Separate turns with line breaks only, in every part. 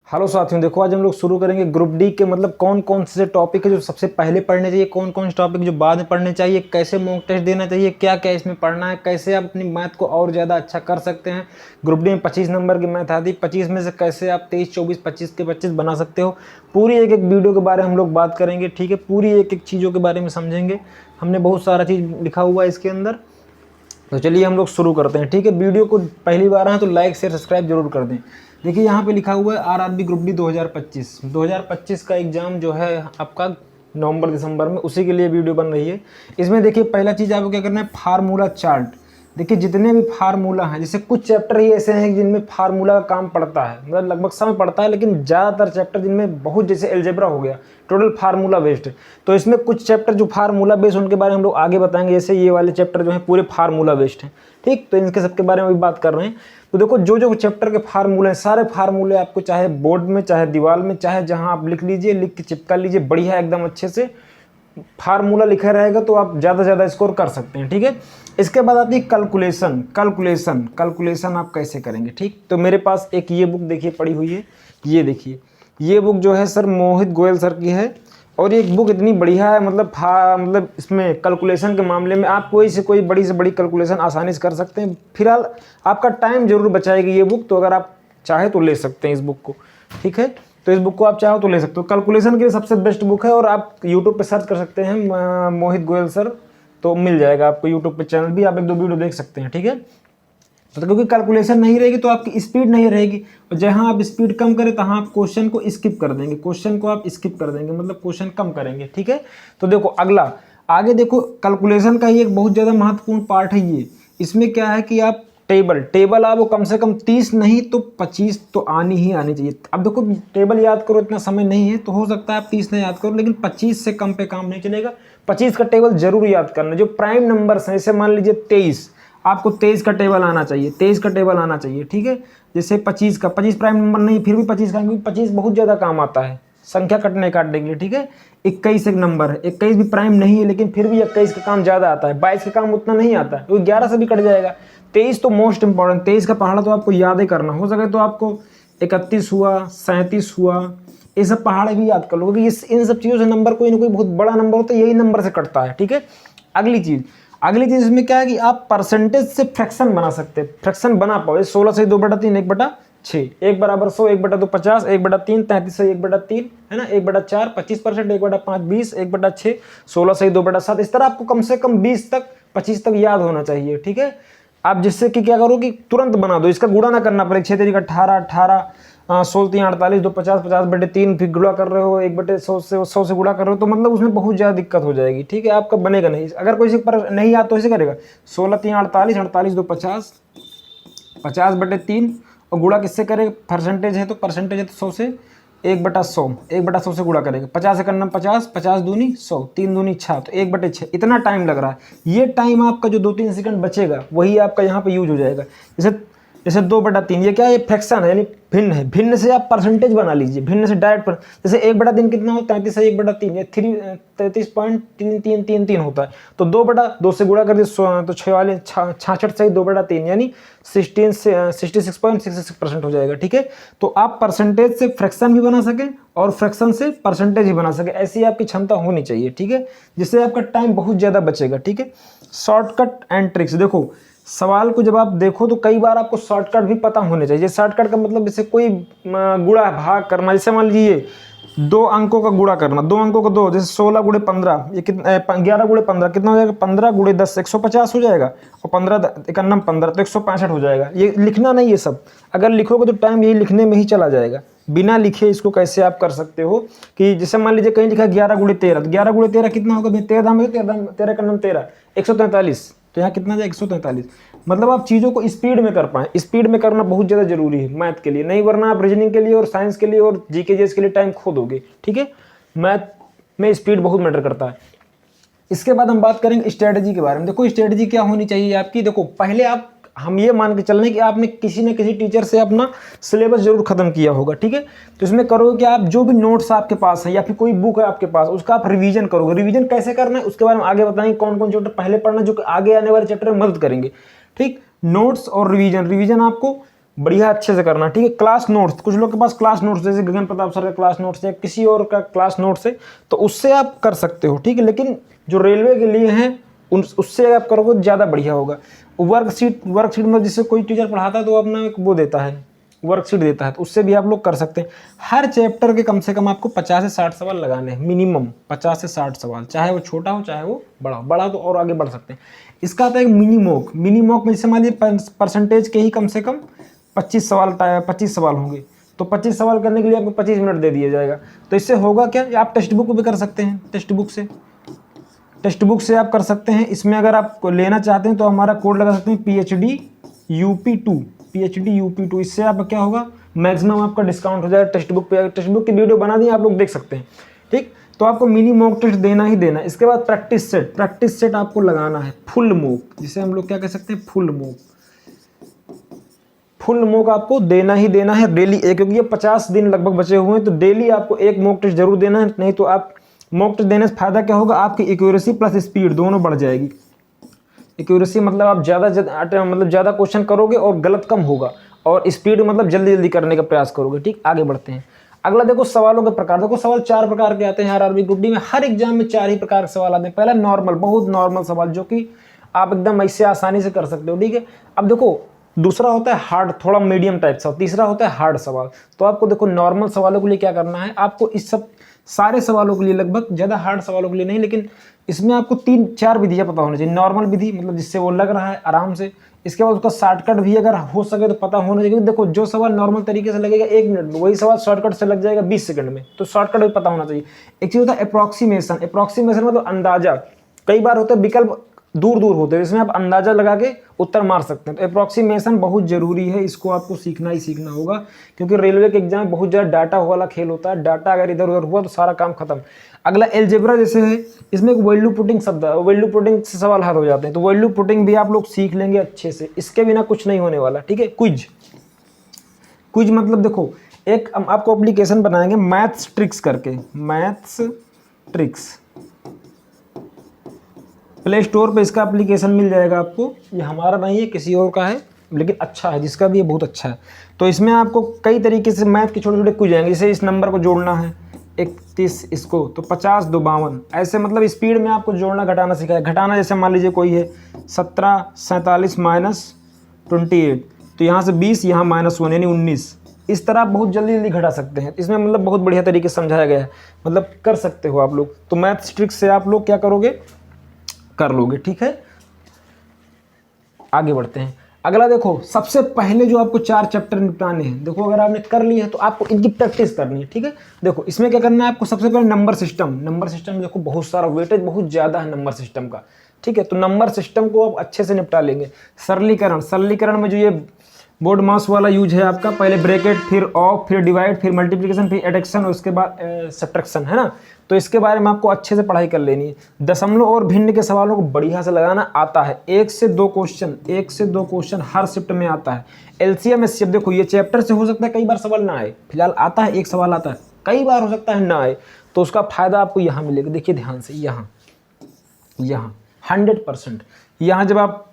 Hello साथियों, देखो आज हम लोग शुरू करेंगे ग्रुप डी के मतलब कौन कौन से टॉपिक है जो सबसे पहले पढ़ने चाहिए, कौन कौन से टॉपिक जो बाद में पढ़ने चाहिए, कैसे मॉक टेस्ट देना चाहिए, क्या क्या इसमें पढ़ना है, कैसे आप अपनी मैथ को और ज़्यादा अच्छा कर सकते हैं। ग्रुप डी में 25 नंबर की मैथ आती है, 25 में से कैसे आप 23, 24, 25 के 25 बना सकते हो। पूरी एक एक वीडियो के बारे में हम लोग बात करेंगे, ठीक है। पूरी एक एक चीज़ों के बारे में समझेंगे। हमने बहुत सारा चीज़ लिखा हुआ है इसके अंदर। तो चलिए हम लोग शुरू करते हैं, ठीक है। वीडियो को पहली बार आए तो लाइक शेयर सब्सक्राइब जरूर कर दें। देखिए यहाँ पे लिखा हुआ है आरआरबी ग्रुप डी 2025 का एग्जाम जो है आपका नवंबर दिसंबर में, उसी के लिए वीडियो बन रही है। इसमें देखिए पहला चीज़ आपको क्या करना है, फार्मूला चार्ट। देखिए जितने भी फार्मूला हैं, जैसे कुछ चैप्टर ही ऐसे हैं जिनमें फार्मूला का काम पड़ता है, मतलब लगभग समय पड़ता है, लेकिन ज़्यादातर चैप्टर जिनमें बहुत, जैसे एल्जेब्रा हो गया, टोटल फार्मूला बेस्ड है। तो इसमें कुछ चैप्टर जो फार्मूला बेस्ड उनके बारे में हम लोग आगे बताएंगे। जैसे ये वाले चैप्टर जो हैं पूरे फार्मूला बेस्ड हैं, ठीक। तो इनके सबके बारे में भी बात कर रहे हैं। तो देखो जो जो चैप्टर के फार्मूले हैं, सारे फार्मूले आपको चाहे बोर्ड में, चाहे दीवार में, चाहे जहाँ आप लिख लीजिए, लिख के चिपका लीजिए, बढ़िया एकदम अच्छे से फार्मूला लिखा रहेगा तो आप ज़्यादा से ज़्यादा स्कोर कर सकते हैं, ठीक है। इसके बाद आती है कैलकुलेशन। कैलकुलेशन आप कैसे करेंगे, ठीक। तो मेरे पास एक ये बुक देखिए पड़ी हुई है, ये देखिए, ये बुक जो है सर मोहित गोयल सर की है। और ये बुक इतनी बढ़िया है, मतलब इसमें कैलकुलेशन के मामले में आप कोई से कोई बड़ी से बड़ी कैलकुलेशन आसानी से कर सकते हैं। फिलहाल आपका टाइम जरूर बचाएगी ये बुक, तो अगर आप चाहे तो ले सकते हैं इस बुक को, ठीक है। तो इस बुक को आप चाहो तो ले सकते हो, कैलकुलेशन के लिए सबसे बेस्ट बुक है। और आप यूट्यूब पे सर्च कर सकते हैं मोहित गोयल सर, तो मिल जाएगा आपको यूट्यूब पे चैनल भी, आप एक दो वीडियो देख सकते हैं, ठीक है। तो क्योंकि कैलकुलेशन नहीं रहेगी तो आपकी स्पीड नहीं रहेगी, और जहां आप स्पीड कम करें तहां आप क्वेश्चन को स्किप कर देंगे, क्वेश्चन को आप स्किप कर देंगे, मतलब क्वेश्चन कम करेंगे, ठीक है। तो देखो अगला, आगे देखो, कैलकुलेशन का ही एक बहुत ज़्यादा महत्वपूर्ण पार्ट है ये। इसमें क्या है कि आप टेबल आपको कम से कम 30 नहीं तो 25 तो आनी ही आनी चाहिए। अब देखो टेबल याद करो इतना समय नहीं है, तो हो सकता है आप 30 नहीं याद करो, लेकिन 25 से कम पे काम नहीं चलेगा। 25 का टेबल जरूर याद करना। जो प्राइम नंबर्स हैं, जैसे मान लीजिए 23, आपको 23 का टेबल आना चाहिए, 23 का टेबल आना चाहिए, ठीक है। जैसे 25 प्राइम नंबर नहीं, फिर भी 25 का, क्योंकि 25 बहुत ज़्यादा काम आता है संख्या काटने के लिए, ठीक है। 21 एक नंबर है, 21 भी प्राइम नहीं है, लेकिन फिर भी 21 का काम ज़्यादा आता है। 22 का काम उतना नहीं आता है, क्योंकि 11 से भी कट जाएगा। 23 तो मोस्ट इंपॉर्टेंट, 23 का पहाड़ा तो आपको याद ही करना, हो सके तो आपको 31 हुआ, 37 हुआ, ये सब पहाड़ भी याद कर लो, क्योंकि इन सब चीज़ों से नंबर कोई ना कोई बहुत बड़ा नंबर होता है, यही नंबर से कटता है, ठीक है। अगली चीज़ इसमें क्या है कि आप परसेंटेज से फ्रैक्शन बना सकते हैं, फ्रैक्शन बना पाओ। 16 से 2/3, 1/6, 1 = 100, 1/2 50, 1/3 33 से 1/3 है ना, 1/4 25%, 1/5 20, 1/6 16 से 2/7। इस तरह आपको कम से कम 20 तक 25 तक याद होना चाहिए, ठीक है। आप जिससे कि क्या करो कि तुरंत बना दो, इसका गुणा ना करना पड़े। 6 3 18 18, 16 3 48, 2 50, 50/3, फिर गुणा कर रहे हो 1/100 से गुणा कर रहे हो, तो मतलब उसमें बहुत ज़्यादा दिक्कत हो जाएगी, ठीक है। आपका बनेगा नहीं। अगर कोई से पर नहीं आता तो ऐसे करेगा, 16 3 48, 48 2 50, 50/3, और गुणा किससे करेगा, परसेंटेज है तो 100 से 1/100 से गुणा करेगा। 50 1 50, 50 दूनी 100, 3 दूनी 6, तो 1/6। इतना टाइम लग रहा है। ये टाइम आपका जो 2-3 सेकंड बचेगा वही आपका यहाँ पे यूज हो जाएगा। जैसे 2/3, ये क्या है, ये फ्रैक्शन है, यानी भिन्न है। भिन्न से आप परसेंटेज बना लीजिए, भिन्न से डायरेक्ट पर। जैसे 1/3 कितना हो, 33 से 1/3, ये 33.3333 होता है। तो 2/2 से गुणा कर दिए तो 66 से 2/3, यानी 66.66% हो जाएगा, ठीक है। तो आप परसेंटेज से फ्रैक्शन भी बना सकें और फ्रैक्शन से परसेंटेज भी बना सकें, ऐसी आपकी क्षमता होनी चाहिए, ठीक है, जिससे आपका टाइम बहुत ज़्यादा बचेगा, ठीक है। शॉर्टकट एंड ट्रिक्स, देखो सवाल को जब आप देखो तो कई बार आपको शॉर्टकट भी पता होने चाहिए। शॉर्टकट का मतलब जैसे कोई गुणा भाग करना, जैसे मान लीजिए 2 अंकों का गुणा करना, 2 अंकों का 2, जैसे 16 × 15, ये कितना, 11 × 15 कितना हो जाएगा, 15 × 10 150 हो जाएगा, और 15 1 15 तो 165 हो जाएगा। ये लिखना नहीं, ये सब अगर लिखोगे तो टाइम यही लिखने में ही चला जाएगा। बिना लिखे इसको कैसे आप कर सकते हो कि जैसे मान लीजिए कहीं लिखा 11 × 13, तो 11 × 13 कितना होगा, 13 का नाम 13, 143, तो यहाँ कितना जाए 143। मतलब आप चीज़ों को स्पीड में कर पाएँ। स्पीड में करना बहुत ज़्यादा जरूरी है मैथ के लिए, नहीं वरना आप रीजनिंग के लिए और साइंस के लिए और जीके जीएस के लिए टाइम खो दोगे, ठीक है। मैथ में स्पीड बहुत मैटर करता है। इसके बाद हम बात करेंगे स्ट्रेटजी के बारे में। देखो स्ट्रेटजी क्या होनी चाहिए आपकी। देखो पहले हम ये मान के चल रहे हैं कि आपने किसी न किसी टीचर से अपना सिलेबस जरूर खत्म किया होगा, ठीक है। तो इसमें करोगे कि आप जो भी नोट्स आपके पास है या फिर कोई बुक है आपके पास, उसका आप रिवीजन करोगे। रिवीजन कैसे करना है उसके बारे में आगे बताएंगे, कौन कौन चैप्टर पहले पढ़ना जो आगे आने वाले चैप्टर में मदद करेंगे, ठीक। नोट्स और रिवीजन आपको बढ़िया अच्छे से करना, ठीक है। क्लास नोट्स, कुछ लोग के पास क्लास नोट्स, जैसे गगन प्रताप सर का क्लास नोट्स है, किसी और का क्लास नोट्स है, तो उससे आप कर सकते हो, ठीक है। लेकिन जो रेलवे के लिए हैं उससे आप करोगे ज़्यादा बढ़िया होगा। वर्कशीट में जिससे कोई टीचर पढ़ाता है तो अपना एक वो देता है, वर्कशीट देता है, तो उससे भी आप लोग कर सकते हैं। हर चैप्टर के कम से कम आपको 50 से 60 सवाल लगाने हैं, मिनिमम 50 से 60 सवाल, चाहे वो छोटा हो चाहे वो बड़ा तो और आगे बढ़ सकते हैं। इसका आता है मिनी मॉक में, जैसे मान लीजिए परसेंटेज के ही कम से कम 25 सवाल होंगे, तो 25 सवाल करने के लिए आपको 25 मिनट दे दिया जाएगा। तो इससे होगा क्या, आप टेक्स्ट बुक भी कर सकते हैं, टेक्स्ट बुक से आप कर सकते हैं। इसमें अगर आप लेना चाहते हैं तो हमारा कोड लगा सकते हैं PhD UP2। इससे आप क्या होगा, मैक्सिमम आपका डिस्काउंट हो जाएगा टेक्स्ट बुक पे। टेक्स्ट बुक की वीडियो बना दी, आप लोग देख सकते हैं, ठीक। तो आपको मिनी मॉक टेस्ट देना ही देना। इसके बाद प्रैक्टिस सेट आपको लगाना है, फुल मॉक, जिसे हम लोग क्या कह सकते हैं, फुल मॉक आपको देना ही देना है डेली एक, क्योंकि ये 50 दिन लगभग बचे हुए हैं, तो डेली आपको एक मॉक टेस्ट जरूर देना है। नहीं तो आप मॉक टेस्ट देने से फायदा क्या होगा, आपकी एक्यूरेसी प्लस स्पीड दोनों बढ़ जाएगी। एक्यूरेसी मतलब आप ज़्यादा क्वेश्चन करोगे और गलत कम होगा, और स्पीड मतलब जल्दी करने का प्रयास करोगे, ठीक। आगे बढ़ते हैं। अगला देखो सवालों के प्रकार। देखो सवाल 4 प्रकार के आते हैं आरआरबी ग्रुप डी में, हर एग्जाम में 4 ही प्रकार के सवाल आते हैं। पहला नॉर्मल, बहुत नॉर्मल सवाल जो कि आप एकदम ऐसे आसानी से कर सकते हो, ठीक है। अब देखो दूसरा होता है हार्ड, थोड़ा मीडियम टाइप सा, तीसरा होता है हार्ड सवाल। तो आपको देखो नॉर्मल सवालों के लिए क्या करना है, आपको इस सब सारे सवालों के लिए, लगभग ज़्यादा हार्ड सवालों के लिए नहीं, लेकिन इसमें आपको 3-4 विधियाँ पता होनी चाहिए। नॉर्मल विधि मतलब जिससे वो लग रहा है आराम से, इसके बाद उसका शॉर्टकट भी अगर हो सके तो पता होना चाहिए। देखो जो सवाल नॉर्मल तरीके से लगेगा 1 मिनट में, वही सवाल शॉर्टकट से लग जाएगा 20 सेकंड में, तो शॉर्टकट भी पता होना चाहिए। एक चीज़ होता है अप्रॉक्सीमेशन मतलब अंदाजा। कई बार होता है विकल्प दूर होते हैं, इसमें आप अंदाजा लगा के उत्तर मार सकते हैं। तो अप्रॉक्सीमेशन बहुत जरूरी है, इसको आपको सीखना ही सीखना होगा, क्योंकि रेलवे के एग्जाम में बहुत ज़्यादा डाटा वाला खेल होता है। डाटा अगर इधर उधर हुआ तो सारा काम खत्म। अगला एलजेब्रा जैसे है, इसमें एक वैल्यू पुटिंग शब्द है, वैल्यू पुटिंग से सवाल हल हो जाते हैं, तो वैल्यू पुटिंग भी आप लोग सीख लेंगे अच्छे से, इसके बिना कुछ नहीं होने वाला, ठीक है। क्विज मतलब देखो, एक हम आपको एप्लीकेशन बनाएंगे मैथ्स ट्रिक्स करके, मैथ्स ट्रिक्स, प्ले स्टोर पे इसका एप्लीकेशन मिल जाएगा आपको। ये हमारा नहीं है, किसी और का है, लेकिन अच्छा है, जिसका भी ये बहुत अच्छा है। तो इसमें आपको कई तरीके से मैथ के छोटे क्विज आएंगे, जैसे इस नंबर को जोड़ना है 31 इसको, तो 50 2 52, ऐसे मतलब स्पीड में आपको जोड़ना घटाना सिखाया। घटाना जैसे मान लीजिए कोई है 17 47 -28, तो यहाँ से 20, यहाँ -1 यानी 19। इस तरह आप बहुत जल्दी घटा सकते हैं। इसमें मतलब बहुत बढ़िया तरीके से समझाया गया है, मतलब कर सकते हो आप लोग। तो मैथ्स ट्रिक्स से आप लोग क्या करोगे, कर लोगे, ठीक है। आगे बढ़ते हैं। अगला देखो, सबसे पहले जो आपको 4 चैप्टर निपटाने हैं, देखो अगर आपने कर लिए हैं तो आपको इनकी प्रैक्टिस करनी है, ठीक है। देखो इसमें क्या करना है आपको, सबसे पहले नंबर सिस्टम देखो बहुत सारा वेटेज बहुत ज़्यादा है नंबर सिस्टम का, ठीक है। तो नंबर सिस्टम को आप अच्छे से निपटा लेंगे। सरलीकरण में जो ये बोर्ड मास वाला यूज है आपका, पहले ब्रैकेट, फिर ऑफ, फिर डिवाइड, फिर मल्टीप्लिकेशन, फिर एडिशन और उसके बाद सब्ट्रैक्शन, है ना। तो इसके बारे में आपको अच्छे से पढ़ाई कर लेनी है। दशमलव और भिन्न के सवालों को बढ़िया से लगाना आता है। 1 से 2 क्वेश्चन हर शिफ्ट में आता है। एलसीएम एचसीएफ देखो, ये चैप्टर से हो सकता है कई बार सवाल ना आए, फिलहाल आता है, एक सवाल आता है, कई बार हो सकता है ना आए, तो उसका फायदा आपको यहाँ मिलेगा। देखिए ध्यान से, यहाँ 100%, यहाँ जब आप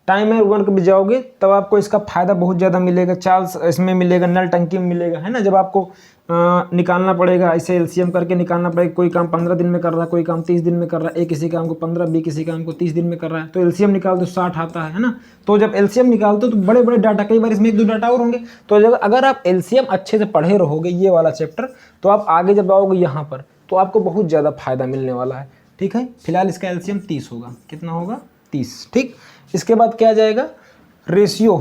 टाइमर 1 पे जाओगे तब आपको इसका फायदा बहुत ज़्यादा मिलेगा। चार्ल्स इसमें मिलेगा, नल टंकी में मिलेगा, है ना। जब आपको निकालना पड़ेगा, ऐसे एलसीएम करके निकालना पड़ेगा, कोई काम 15 दिन में कर रहा है, कोई काम 30 दिन में कर रहा है, एक किसी काम को 15, बी किसी काम को 30 दिन में कर रहा है, तो एलसीएम निकाल दो 60 आता है ना। तो जब एलसीएम निकालते हो तो बड़े बड़े डाटा, कई बार इसमें 1-2 डाटा और होंगे, तो अगर आप एलसीएम अच्छे से पढ़े रहोगे ये वाला चैप्टर, तो आप आगे जब आओगे यहाँ पर तो आपको बहुत ज़्यादा फायदा मिलने वाला है, ठीक है। फिलहाल इसका एलसीएम 30 होगा, कितना होगा 30, ठीक। इसके बाद क्या जाएगा, रेशियो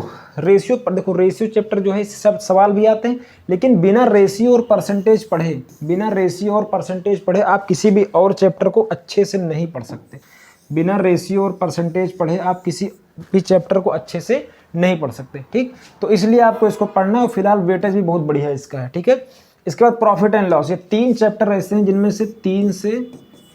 पर। देखो रेशियो चैप्टर जो है सब सवाल भी आते हैं, लेकिन बिना रेशियो और परसेंटेज पढ़े आप किसी भी और चैप्टर को अच्छे से नहीं पढ़ सकते। बिना रेशियो और परसेंटेज पढ़े आप किसी भी चैप्टर को अच्छे से नहीं पढ़ सकते, ठीक। तो इसलिए आपको इसको पढ़ना है, और फिलहाल वेटेज भी बहुत बढ़िया इसका है, ठीक है। इसके बाद प्रॉफिट एंड लॉस, ये 3 चैप्टर ऐसे हैं जिनमें से 3 से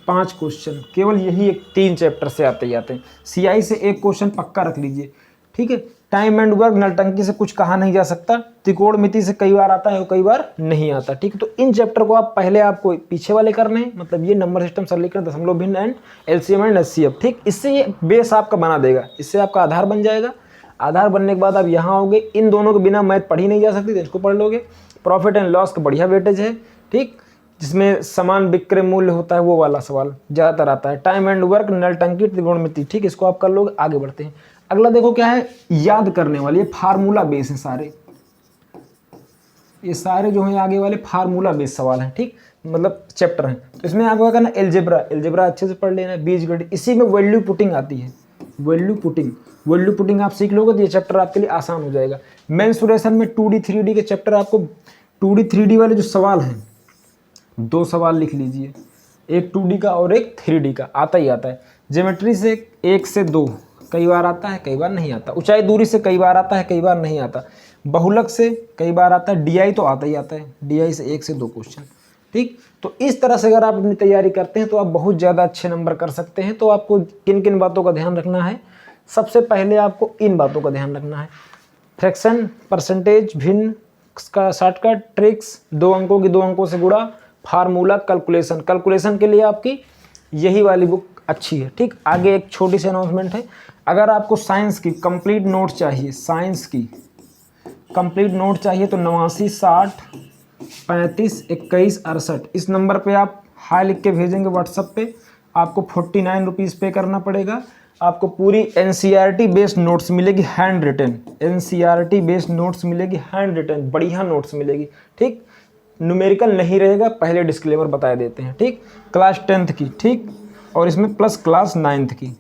5 क्वेश्चन केवल यही 3 चैप्टर से आते ही आते हैं। सीआई से 1 क्वेश्चन पक्का रख लीजिए, ठीक है। टाइम एंड वर्क, नलटंकी से कुछ कहा नहीं जा सकता। त्रिकोणमिति से कई बार आता है और कई बार नहीं आता, ठीक है। तो इन चैप्टर को आप पहले आपको पीछे वाले करने हैं, मतलब ये नंबर सिस्टम, सरलीकरण, दशमलव भिन्न एंड एलसीएम एंड एचसीएफ, ठीक। इससे ये बेस आपका बना देगा, इससे आपका आधार बन जाएगा। आधार बनने के बाद आप यहाँ आओगे, इन दोनों के बिना मैथ पढ़ी नहीं जा सकती, तो इसको पढ़ लोगे। प्रॉफिट एंड लॉस का बढ़िया वेटेज है, ठीक, जिसमें समान विक्रय मूल्य होता है, वो वाला सवाल ज़्यादातर आता है। टाइम एंड वर्क, नलटंकी, त्रिकोणमिति, ठीक, इसको आप कर लोगे। आगे बढ़ते हैं। अगला देखो क्या है, याद करने वाली, ये फार्मूला बेस है सारे, ये सारे जो हैं आगे वाले फार्मूला बेस सवाल हैं, ठीक, मतलब चैप्टर हैं। तो इसमें आपको क्या करना, एल्जेब्रा अच्छे से पढ़ लेना, बीजगणित, इसी में वैल्यू पुटिंग आती है, वैल्यू पुटिंग आप सीख लोगे तो ये चैप्टर आपके लिए आसान हो जाएगा। मेंसुरेशन में 2D 3D के चैप्टर, आपको 2D 3D वाले जो सवाल हैं, 2 सवाल लिख लीजिए, एक 2D का और एक 3D का, आता ही आता है। ज्योमेट्री से 1 से 2 कई बार आता है, कई बार नहीं आता। ऊंचाई दूरी से कई बार आता है, कई बार नहीं आता। बहुलक से कई बार आता है। DI तो आता ही आता है, DI से 1 से 2 क्वेश्चन, ठीक। तो इस तरह से अगर आप अपनी तैयारी करते हैं तो आप बहुत ज़्यादा अच्छे नंबर कर सकते हैं। तो आपको किन किन बातों का ध्यान रखना है, सबसे पहले आपको इन बातों का ध्यान रखना है। फ्रैक्शन, परसेंटेज, भिन्न का शॉर्टकट, ट्रिक्स, 2 अंकों की 2 अंकों से गुणा, फार्मूला, कैलकुलेशन के लिए आपकी यही वाली बुक अच्छी है, ठीक। आगे एक छोटी सी अनाउंसमेंट है, अगर आपको साइंस की कंप्लीट नोट चाहिए, साइंस की कंप्लीट नोट चाहिए तो 89 60 35 21 68 इस नंबर पे आप हाई लिख के भेजेंगे व्हाट्सएप पे। आपको 49 रुपीज़ पे करना पड़ेगा। आपको पूरी NCERT बेस्ड नोट्स मिलेगी, handwritten, NCERT based notes मिलेगी, हैंड रिटन, बढ़िया नोट्स मिलेगी, ठीक। न्यूमेरिकल नहीं रहेगा, पहले डिस्क्लेमर बता देते हैं, ठीक। क्लास 10th की, ठीक, और इसमें प्लस क्लास 9th की,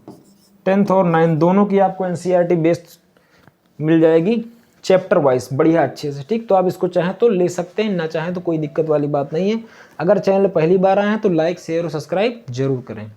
10th और 9th दोनों की आपको NCERT बेस्ड मिल जाएगी, चैप्टर वाइज बढ़िया अच्छे से, ठीक। तो आप इसको चाहें तो ले सकते हैं, ना चाहें तो कोई दिक्कत वाली बात नहीं है। अगर चैनल पहली बार आए हैं तो लाइक, शेयर और सब्सक्राइब जरूर करें।